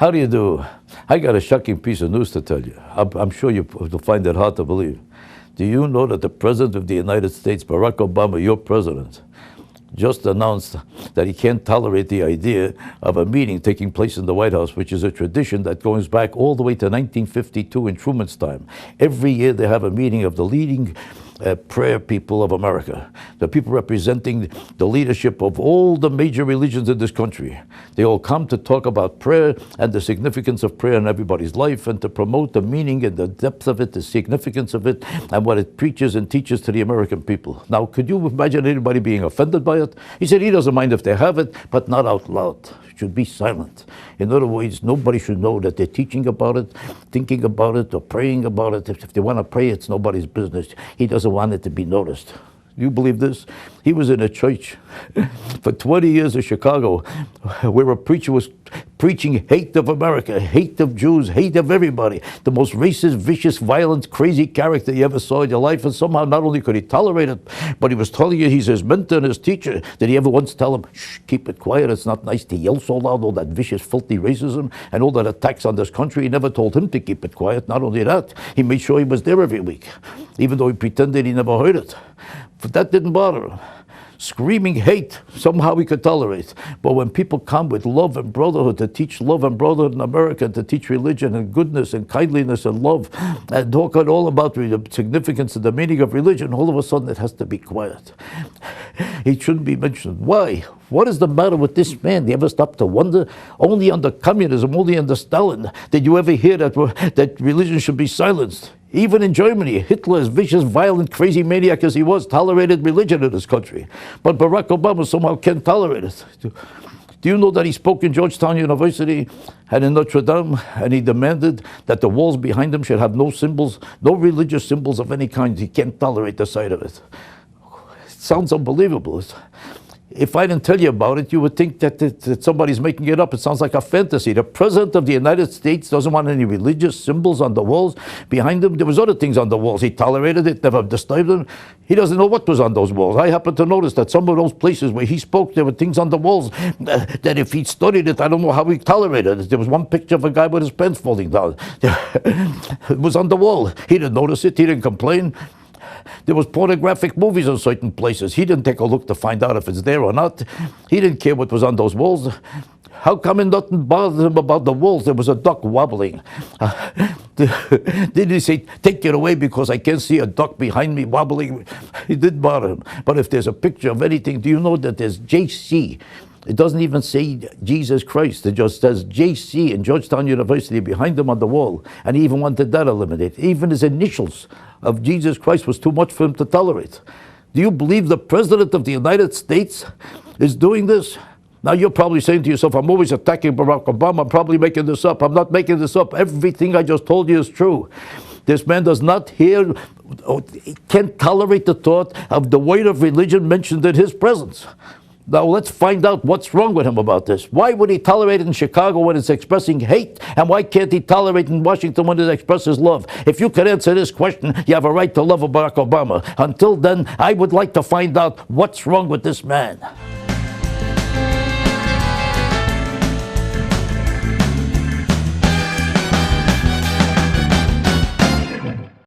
How do you do? I got a shocking piece of news to tell you. I'm sure you'll find it hard to believe. Do you know that the President of the United States, Barack Obama, your president, just announced that he can't tolerate the idea of a meeting taking place in the White House, which is a tradition that goes back all the way to 1952 in Truman's time. Every year they have a meeting of the leading prayer people of America, the people representing the leadership of all the major religions in this country. They all come to talk about prayer and the significance of prayer in everybody's life, and to promote the meaning and the depth of it, the significance of it, and what it preaches and teaches to the American people. Now, could you imagine anybody being offended by it? He said he doesn't mind if they have it, but not out loud. It should be silent. In other words, nobody should know that they're teaching about it, thinking about it, or praying about it. If they want to pray, it's nobody's business. He doesn't want it to be noticed. You believe this? He was in a church for 20 years in Chicago where a preacher was preaching hate of America, hate of Jews, hate of everybody. The most racist, vicious, violent, crazy character you ever saw in your life. And somehow not only could he tolerate it, but he was telling you he's his mentor and his teacher. Did he ever once tell him, shh, keep it quiet, it's not nice to yell so loud, all that vicious, filthy racism and all that attacks on this country? He never told him to keep it quiet. Not only that, he made sure he was there every week, even though he pretended he never heard it. But that didn't bother him. Screaming hate, somehow we could tolerate. But when people come with love and brotherhood, to teach love and brotherhood in America, to teach religion and goodness and kindliness and love, and talk all about the significance and the meaning of religion, all of a sudden it has to be quiet. It shouldn't be mentioned. Why? What is the matter with this man? Do you ever stop to wonder? Only under communism, only under Stalin, did you ever hear that religion should be silenced? Even in Germany, Hitler, as vicious, violent, crazy maniac as he was, tolerated religion in this country. But Barack Obama somehow can't tolerate it. Do you know that he spoke in Georgetown University and in Notre Dame, and he demanded that the walls behind him should have no symbols, no religious symbols of any kind? He can't tolerate the sight of it. It sounds unbelievable. If I didn't tell you about it, you would think that somebody's making it up. It sounds like a fantasy. The President of the United States doesn't want any religious symbols on the walls behind him. There was other things on the walls. He tolerated it, never disturbed him. He doesn't know what was on those walls. I happen to notice that some of those places where he spoke, there were things on the walls that if he'd studied it, I don't know how he tolerated it. There was one picture of a guy with his pants falling down. It was on the wall. He didn't notice it. He didn't complain. There was pornographic movies in certain places. He didn't take a look to find out if it's there or not. He didn't care what was on those walls. How come nothing bothered him about the walls? There was a duck wobbling. Did he say, take it away because I can't see a duck behind me wobbling? It didn't bother him. But if there's a picture of anything, do you know that there's JC? It doesn't even say Jesus Christ. It just says JC in Georgetown University behind him on the wall. And he even wanted that eliminated. Even his initials of Jesus Christ was too much for him to tolerate. Do you believe the President of the United States is doing this? Now you're probably saying to yourself, I'm always attacking Barack Obama. I'm probably making this up. I'm not making this up. Everything I just told you is true. This man does not hear, can't tolerate the thought of the weight of religion mentioned in his presence. Now let's find out what's wrong with him about this. Why would he tolerate it in Chicago when it's expressing hate? And why can't he tolerate it in Washington when it expresses love? If you could answer this question, you have a right to love Barack Obama. Until then, I would like to find out what's wrong with this man.